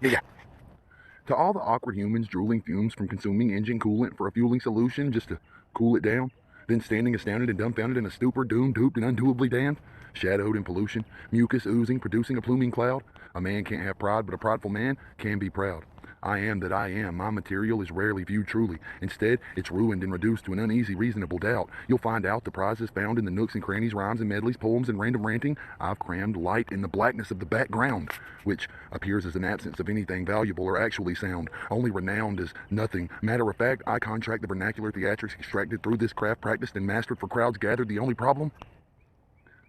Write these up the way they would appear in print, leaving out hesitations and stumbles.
Yeah. To all the awkward humans drooling fumes from consuming engine coolant for a fueling solution just to cool it down, then standing astounded and dumbfounded in a stupor, doomed, duped, and undoably damned, shadowed in pollution, mucus oozing, producing a pluming cloud. A man can't have pride, but a prideful man can be proud. I am that I am. My material is rarely viewed truly. Instead, it's ruined and reduced to an uneasy, reasonable doubt. You'll find out the prizes found in the nooks and crannies, rhymes and medleys, poems and random ranting. I've crammed light in the blackness of the background, which appears as an absence of anything valuable or actually sound, only renowned as nothing. Matter of fact, I contract the vernacular theatrics extracted through this craft, practiced and mastered for crowds gathered. The only problem?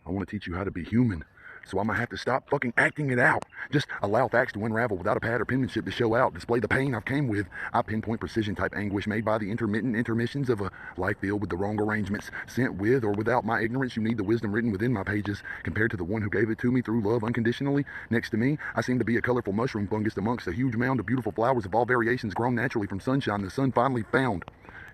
I want to teach you how to be human. So I'm gonna have to stop fucking acting it out. Just allow facts to unravel without a pad or penmanship to show out. Display the pain I've came with. I pinpoint precision type anguish made by the intermittent intermissions of a life filled with the wrong arrangements. Sent with or without my ignorance, you need the wisdom written within my pages. Compared to the one who gave it to me through love unconditionally, next to me, I seem to be a colorful mushroom fungus amongst a huge mound of beautiful flowers of all variations grown naturally from sunshine the sun finally found.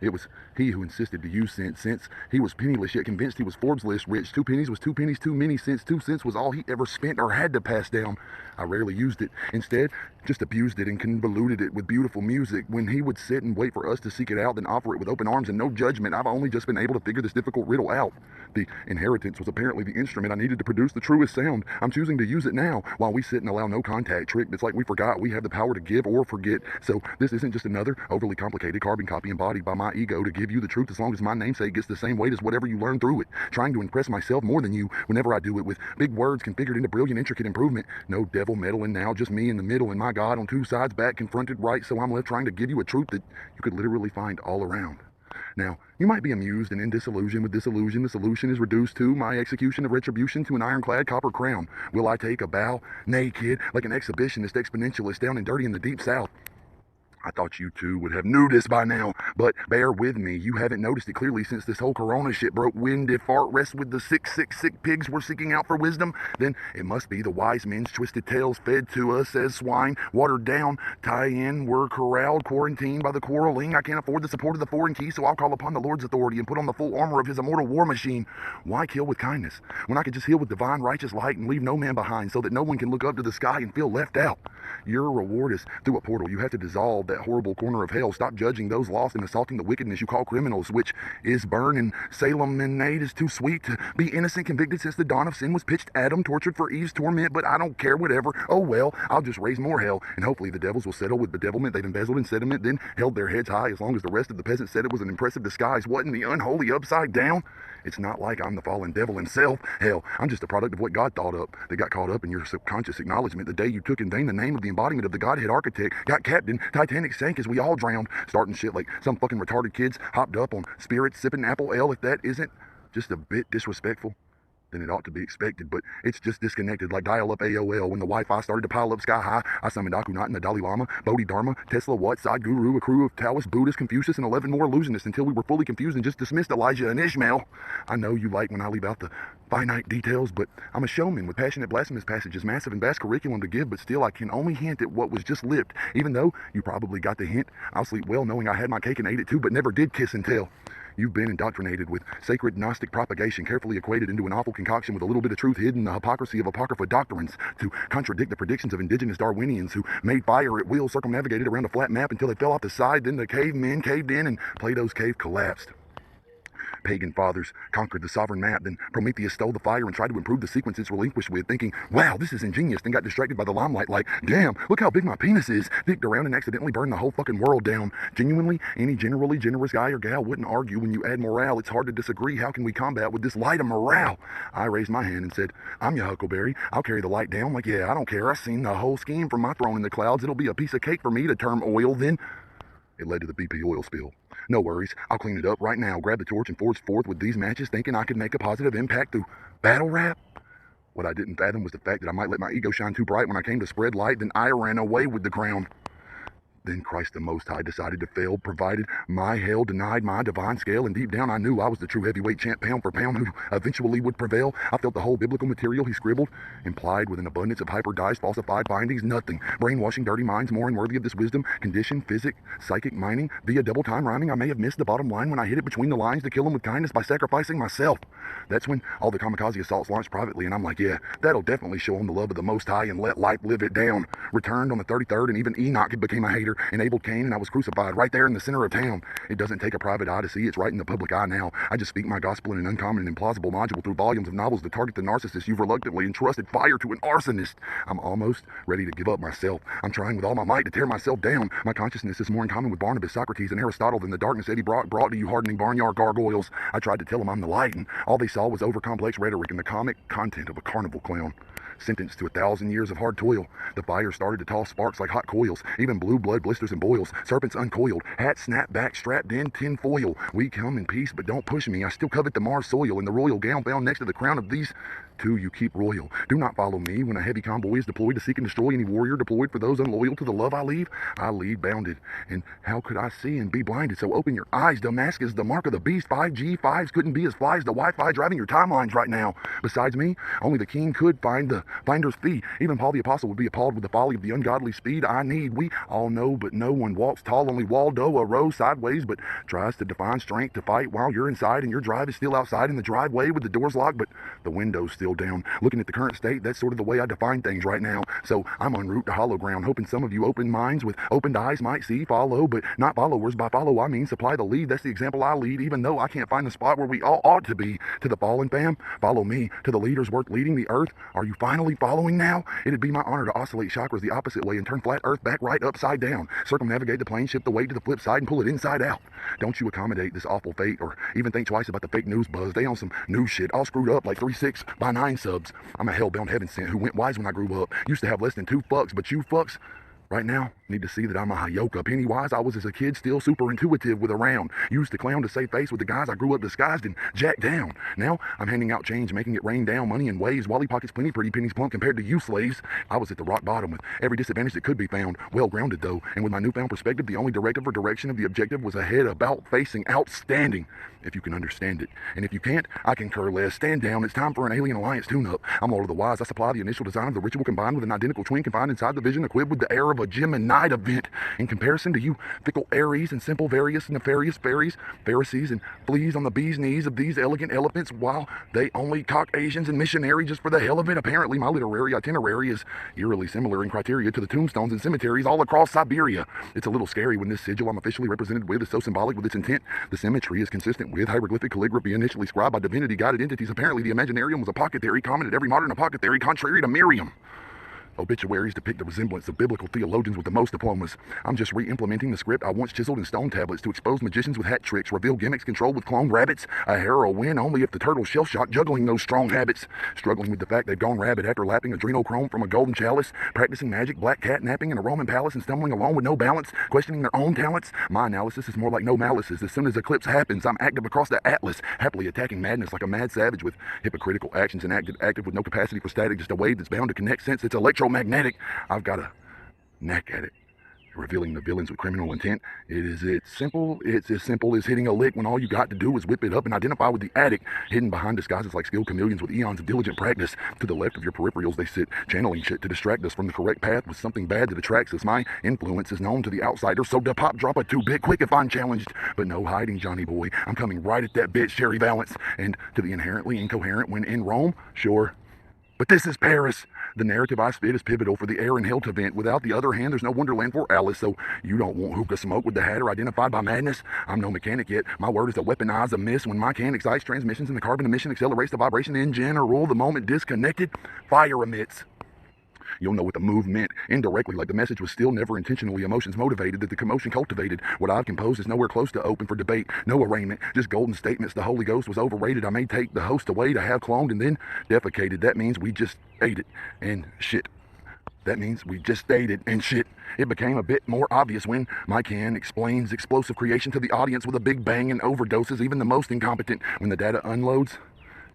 It was he who insisted to use cents, since he was penniless yet convinced he was Forbes list rich. 2 pennies was 2 pennies too many, since 2 cents was all he ever spent or had to pass down. I rarely used it. Instead, just abused it and convoluted it with beautiful music. When he would sit and wait for us to seek it out, then offer it with open arms and no judgment, I've only just been able to figure this difficult riddle out. The inheritance was apparently the instrument I needed to produce the truest sound. I'm choosing to use it now, while we sit and allow no contact. Trick, it's like we forgot we have the power to give or forget. So this isn't just another overly complicated carbon copy embodied by my ego to give you the truth as long as my namesake gets the same weight as whatever you learn through it. Trying to impress myself more than you whenever I do it with big words configured into brilliant, intricate improvement. No devil meddling now, just me in the middle and my God on two sides back confronted right, so I'm left trying to give you a truth that you could literally find all around. Now, you might be amused and in disillusion with disillusion. The solution is reduced to my execution of retribution to an ironclad copper crown. Will I take a bow? Nay, kid, like an exhibitionist exponentialist down and dirty in the deep south. I thought you two would have knew this by now, but bear with me. You haven't noticed it clearly since this whole corona shit broke wind. If art rests with the sick pigs we're seeking out for wisdom, then it must be the wise men's twisted tales fed to us as swine, watered down, tie-in, we're corralled, quarantined by the quarreling. I can't afford the support of the foreign key, so I'll call upon the Lord's authority and put on the full armor of his immortal war machine. Why kill with kindness, when I could just heal with divine righteous light and leave no man behind so that no one can look up to the sky and feel left out? Your reward is through a portal. You have to dissolve that horrible corner of hell. Stop judging those lost and assaulting the wickedness you call criminals, which is burn in Salem lemonade is too sweet to be innocent, convicted since the dawn of sin was pitched Adam, tortured for Eve's torment, but I don't care, whatever. Oh well, I'll just raise more hell, and hopefully the devils will settle with bedevilment they've embezzled in sediment, then held their heads high as long as the rest of the peasants said it was an impressive disguise. What in the unholy upside down? It's not like I'm the fallen devil himself. Hell, I'm just a product of what God thought up. They got caught up in your subconscious acknowledgement the day you took in vain the name of the embodiment of the Godhead architect. Got captain, Titanic sank as we all drowned. Starting shit like some fucking retarded kids hopped up on spirits, sipping apple ale. If that isn't just a bit disrespectful, then it ought to be expected, but it's just disconnected like dial-up AOL. When the Wi-Fi started to pile up sky high, I summoned Akhenaten and the Dalai Lama, Bodhidharma, Tesla, Watt, Sadhguru, a crew of Taoists, Buddhists, Confucius, and 11 more illusionists until we were fully confused and just dismissed Elijah and Ishmael. I know you like when I leave out the finite details, but I'm a showman with passionate blasphemous passages, massive and vast curriculum to give, but still I can only hint at what was just lipped. Even though you probably got the hint, I'll sleep well knowing I had my cake and ate it too, but never did kiss and tell. You've been indoctrinated with sacred Gnostic propagation, carefully equated into an awful concoction with a little bit of truth hidden in the hypocrisy of apocrypha doctrines to contradict the predictions of indigenous Darwinians who made fire at will, circumnavigated around a flat map until they fell off the side. Then the cavemen caved in and Plato's cave collapsed. Pagan fathers conquered the sovereign map, then Prometheus stole the fire and tried to improve the sequence it's relinquished with, thinking, wow, this is ingenious, then got distracted by the limelight like, damn, look how big my penis is, dicked around and accidentally burned the whole fucking world down. Genuinely, any generally generous guy or gal wouldn't argue when you add morale. It's hard to disagree. How can we combat with this light of morale? I raised my hand and said, I'm your Huckleberry. I'll carry the light down. Like, yeah, I don't care. I've seen the whole scheme from my throne in the clouds. It'll be a piece of cake for me to term oil. Then it led to the BP oil spill. No worries, I'll clean it up right now, grab the torch and forge forth with these matches, thinking I could make a positive impact through battle rap. What I didn't fathom was the fact that I might let my ego shine too bright when I came to spread light, then I ran away with the crown. Then Christ the Most High decided to fail, provided my hell denied my divine scale, and deep down I knew I was the true heavyweight champ, pound for pound, who eventually would prevail. I felt the whole biblical material he scribbled, implied with an abundance of hyper-diced, falsified findings, nothing. Brainwashing dirty minds more unworthy of this wisdom, condition, physic, psychic mining, via double-time rhyming. I may have missed the bottom line when I hit it between the lines to kill him with kindness by sacrificing myself. That's when all the kamikaze assaults launched privately, and I'm like, yeah, that'll definitely show him the love of the Most High and let life live it down. Returned on the 33rd, and even Enoch became a hater, enabled Cain, and I was crucified right there in the center of town. It doesn't take a private eye to see, it's right in the public eye now. I just speak my gospel in an uncommon and implausible module through volumes of novels to target the narcissist you've reluctantly entrusted fire to an arsonist. I'm almost ready to give up myself. I'm trying with all my might to tear myself down. My consciousness is more in common with Barnabas, Socrates, and Aristotle than the darkness Eddie Brock brought to you hardening barnyard gargoyles. I tried to tell them I'm the light, and all they saw was over-complex rhetoric and the comic content of a carnival clown. Sentenced to 1,000 years of hard toil, the fire started to toss sparks like hot coils, even blue blood blisters and boils, serpents uncoiled, hat snapped back, strapped in, tin foil. We come in peace, but don't push me. I still covet the Mars soil and the royal gown found next to the crown of these two you keep royal. Do not follow me when a heavy convoy is deployed to seek and destroy any warrior deployed for those unloyal to the love I leave. I lead bounded, and how could I see and be blinded? So open your eyes. Damascus, the mark of the beast. 5G, 5s couldn't be as fly as the Wi-Fi driving your timelines right now. Besides me, only the king could find the finder's fee. Even Paul the Apostle would be appalled with the folly of the ungodly speed I need. We all know, but no one walks tall. Only WaLDo arose sideways, but tries to define strength to fight while you're inside and your drive is still outside in the driveway with the doors locked, but the window's still down. Looking at the current state, that's sort of the way I define things right now. So I'm en route to hollow ground, hoping some of you open minds with opened eyes might see, follow, but not followers. By follow, I mean supply the lead. That's the example I lead, even though I can't find the spot where we all ought to be. To the fallen fam, follow me. To the leaders worth leading the earth, are you finally following now? It'd be my honor to oscillate chakras the opposite way and turn flat earth back right upside down. Circumnavigate the plane, shift the weight to the flip side, and pull it inside out. Don't you accommodate this awful fate, or even think twice about the fake news buzz. They on some new shit, all screwed up like 3/6 by 9 subs. I'm a hell-bound heaven sent who went wise when I grew up. Used to have less than 2 fucks, but you fucks right now need to see that I'm a Hayoka. Pennywise, I was as a kid still super intuitive with a round. Used to clown to save face with the guys I grew up disguised and jacked down. Now I'm handing out change, making it rain down, money in waves. Wally pockets plenty, pretty pennies plump compared to you slaves. I was at the rock bottom with every disadvantage that could be found. Well grounded though, and with my newfound perspective, the only directive or direction of the objective was ahead, about facing, outstanding. If you can understand it. And if you can't, I concur less. Stand down. It's time for an alien alliance tune-up. I'm Lord of the Wise. I supply the initial design of the ritual combined with an identical twin confined inside the vision, equipped with the air of a Gemini event. In comparison to you fickle Aries and simple various nefarious fairies, Pharisees and fleas on the bee's knees of these elegant elephants, while they only Caucasians and missionary just for the hell of it. Apparently my literary itinerary is eerily similar in criteria to the tombstones and cemeteries all across Siberia. It's a little scary when this sigil I'm officially represented with is so symbolic with its intent. The symmetry is consistent with hieroglyphic calligraphy initially scribed by divinity-guided entities. Apparently the Imaginarium was a pocket theory common at every modern apothecary, contrary to Miriam. Obituaries depict the resemblance of biblical theologians with the most diplomas. I'm just re-implementing the script I once chiseled in stone tablets to expose magicians with hat tricks, reveal gimmicks controlled with cloned rabbits. A heroine only if the turtle's shell-shocked, juggling those strong habits. Struggling with the fact they've gone rabid after lapping adrenochrome from a golden chalice. Practicing magic, black cat napping in a Roman palace and stumbling along with no balance. Questioning their own talents. My analysis is more like no malices. As soon as eclipse happens, I'm active across the atlas. Happily attacking madness like a mad savage with hypocritical actions and active with no capacity for static. Just a wave that's bound to connect since it's electromagnetic. I've got a knack at it. Revealing the villains with criminal intent. It's as simple as hitting a lick when all you got to do is whip it up and identify with the addict. Hidden behind disguises like skilled chameleons with eons of diligent practice. To the left of your peripherals they sit, channeling shit to distract us from the correct path with something bad that attracts us. My influence is known to the outsider, so the pop drop a 2-bit quick if I'm challenged. But no hiding, Johnny boy. I'm coming right at that bitch, Sherry Valance. And to the inherently incoherent when in Rome, sure. But this is Paris. The narrative I spit is pivotal for the air and hell to vent. Without the other hand, there's no wonderland for Alice. So you don't want hookah smoke with the hatter identified by madness? I'm no mechanic yet. My word is to weaponize a miss. When my can excites transmissions and the carbon emission accelerates the vibration in general, the moment disconnected, fire emits. You'll know what the move meant indirectly, like the message was still never intentionally emotions motivated, that the commotion cultivated. What I've composed is nowhere close to open for debate. No arraignment, just golden statements. The Holy Ghost was overrated. I may take the host away to have cloned and then defecated. That means we just ate it and shit. That means we just ate it and shit. It became a bit more obvious when my can explains explosive creation to the audience with a big bang and overdoses, even the most incompetent. When the data unloads,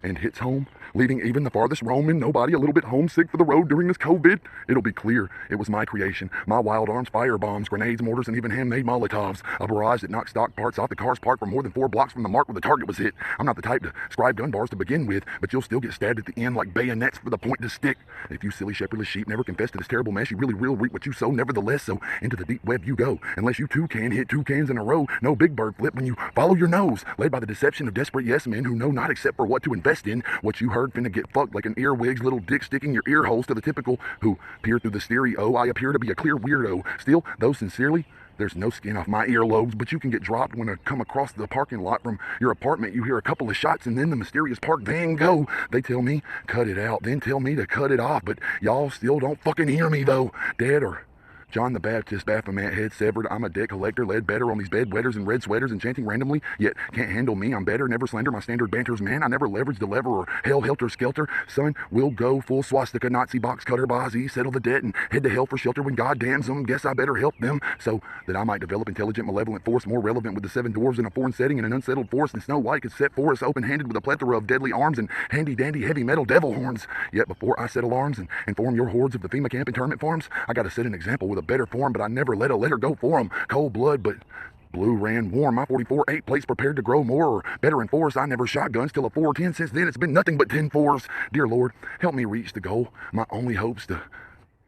and hits home, leading even the farthest roaming, nobody a little bit homesick for the road during this COVID. It'll be clear it was my creation, my wild arms, fire bombs, grenades, mortars, and even handmade Molotovs. A barrage that knocked stock parts off the cars parked for more than 4 blocks from the mark where the target was hit. I'm not the type to scribe gun bars to begin with, but you'll still get stabbed at the end like bayonets for the point to stick. If you silly shepherdless sheep never confess to this terrible mess, you really will reap what you sow. Nevertheless, so into the deep web you go. Unless you too can hit 2 cans in a row, no big bird flip when you follow your nose. Led by the deception of desperate yes men who know not except for what to invest in. What you heard finna get fucked like an earwig's little dick sticking your ear holes to the typical who peer through the stereo. I appear to be a clear weirdo. Still, though sincerely, there's no skin off my earlobes, but you can get dropped when I come across the parking lot from your apartment. You hear a couple of shots and then the mysterious park van go. They tell me, cut it out, then tell me to cut it off, but y'all still don't fucking hear me though. Dead or John the Baptist, Baphomet, head severed. I'm a debt collector, led better on these bed wetters and red sweaters and chanting randomly, yet can't handle me. I'm better, never slender, my standard banter's man. I never leverage the lever or hell helter skelter. Son, we'll go full swastika, Nazi box cutter, Bazi, settle the debt and head to hell for shelter when God damns them. Guess I better help them so that I might develop intelligent, malevolent force more relevant with the 7 dwarves in a foreign setting and an unsettled forest. And Snow White could set for us open-handed with a plethora of deadly arms and handy-dandy heavy metal devil horns. Yet before I set alarms and inform your hordes of the FEMA camp internment farms, I gotta set an example with a better form, but I never let a letter go for 'em. Cold blood, but blue ran warm. My 44 8 plates prepared to grow more or better enforced. I never shot guns till a 410. Since then, it's been nothing but 10 fours. Dear Lord, help me reach the goal. My only hope's to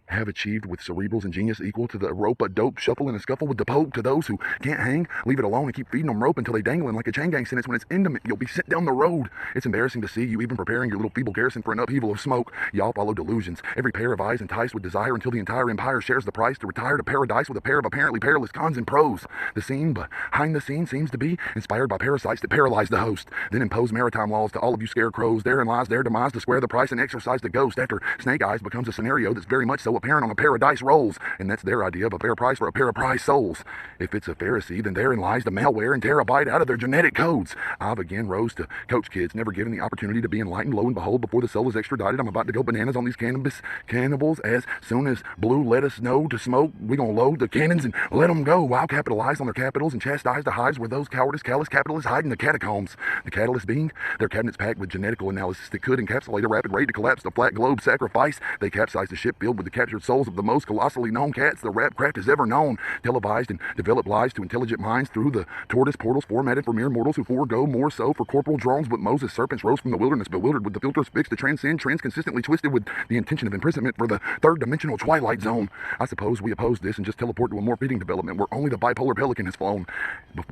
have achieved with cerebrals and genius equal to the rope a dope shuffle and a scuffle with the pope. To those who can't hang, leave it alone and keep feeding them rope until they dangling like a chain gang sentence. When it's intimate, you'll be sent down the road. It's embarrassing to see you even preparing your little feeble garrison for an upheaval of smoke. Y'all follow delusions, every pair of eyes enticed with desire until the entire empire shares the price to retire to paradise with a pair of apparently perilous cons and pros. The scene behind the scene seems to be inspired by parasites that paralyze the host, then impose maritime laws to all of you scarecrows. Therein lies their demise to square the price and exorcise the ghost. After Snake Eyes becomes a scenario that's very much so apparent on a paradise rolls, and that's their idea of a fair price for a pair of prize souls. If it's a Pharisee, then therein lies the malware and terabyte out of their genetic codes. I've again rose to coach kids, never given the opportunity to be enlightened. Lo and behold, before the soul is extradited, I'm about to go bananas on these cannibals. As soon as Blue let us know to smoke, we gonna load the cannons and let them go. While capitalize on their capitals and chastise the hives where those cowardice, callous capitalists hide in the catacombs. The catalyst being their cabinets packed with genetical analysis that could encapsulate a rapid rate to collapse the flat globe sacrifice. They capsized the ship filled with the captured souls of the most colossally known cats the rap craft has ever known, televised and developed lies to intelligent minds through the tortoise portals formatted for mere mortals who forego more so for corporal drones. But Moses serpents rose from the wilderness bewildered with the filters fixed to transcend trends consistently twisted with the intention of imprisonment for the third dimensional twilight zone. I suppose we oppose this and just teleport to a more fitting development where only the bipolar pelican has flown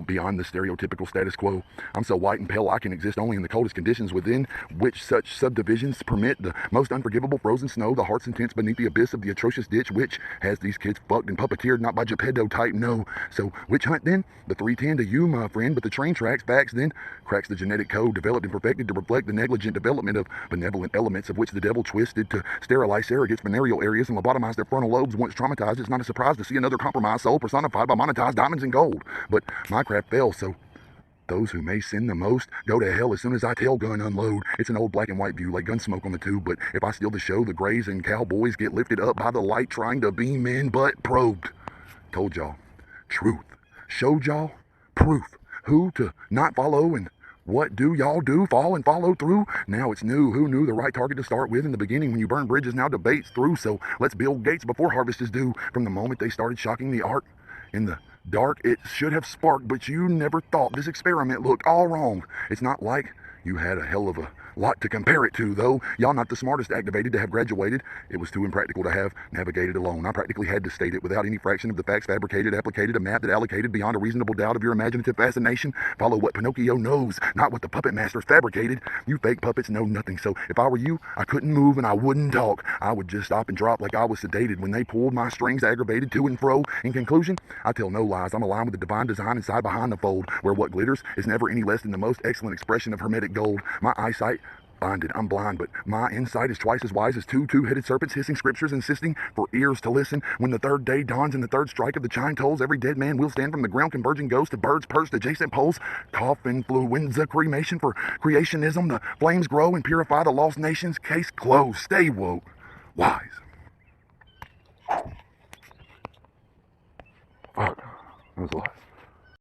beyond the stereotypical status quo. I'm so white and pale I can exist only in the coldest conditions within which such subdivisions permit the most unforgivable frozen snow, the heart's intents beneath the abyss of the atrocious ditch which has these kids fucked and puppeteered not by Geppetto type, no. So witch hunt then? The 310 to you, my friend, but the train tracks facts then cracks the genetic code developed and perfected to reflect the negligent development of benevolent elements of which the devil twisted to sterilize surrogates, venereal areas, and lobotomize their frontal lobes. Once traumatized, it's not a surprise to see another compromised soul personified by monetized diamonds and gold. But my craft fell, so those who may sin the most go to hell as soon as I tell gun unload. It's an old black and white view like Gunsmoke on the tube, but if I steal the show, the grays and cowboys get lifted up by the light trying to beam in, but probed. Told y'all truth, showed y'all proof. Who to not follow and what do y'all do? Fall and follow through? Now it's new. Who knew the right target to start with in the beginning? When you burn bridges, now debates through. So let's build gates before harvest is due. From the moment they started shocking the art in the dark, it should have sparked, but you never thought this experiment looked all wrong. It's not like you had a hell of a lot to compare it to, though. Y'all not the smartest activated to have graduated. It was too impractical to have navigated alone. I practically had to state it without any fraction of the facts fabricated, applicated, a map that allocated beyond a reasonable doubt of your imaginative fascination. Follow what Pinocchio knows, not what the puppet masters fabricated. You fake puppets know nothing, so if I were you, I couldn't move and I wouldn't talk. I would just stop and drop like I was sedated when they pulled my strings aggravated to and fro. In conclusion, I tell no lies. I'm aligned with the divine design inside behind the fold, where what glitters is never any less than the most excellent expression of hermetic gold. My eyesight blinded, I'm blind, but my insight is twice as wise as two two-headed serpents hissing scriptures, insisting for ears to listen. When the third day dawns and the third strike of the chime tolls, every dead man will stand from the ground, converging ghosts to birds perched adjacent poles. Cough, influenza, cremation for creationism. The flames grow and purify the lost nations. Case closed. Stay woke. WiZe. Fuck. That was a lot.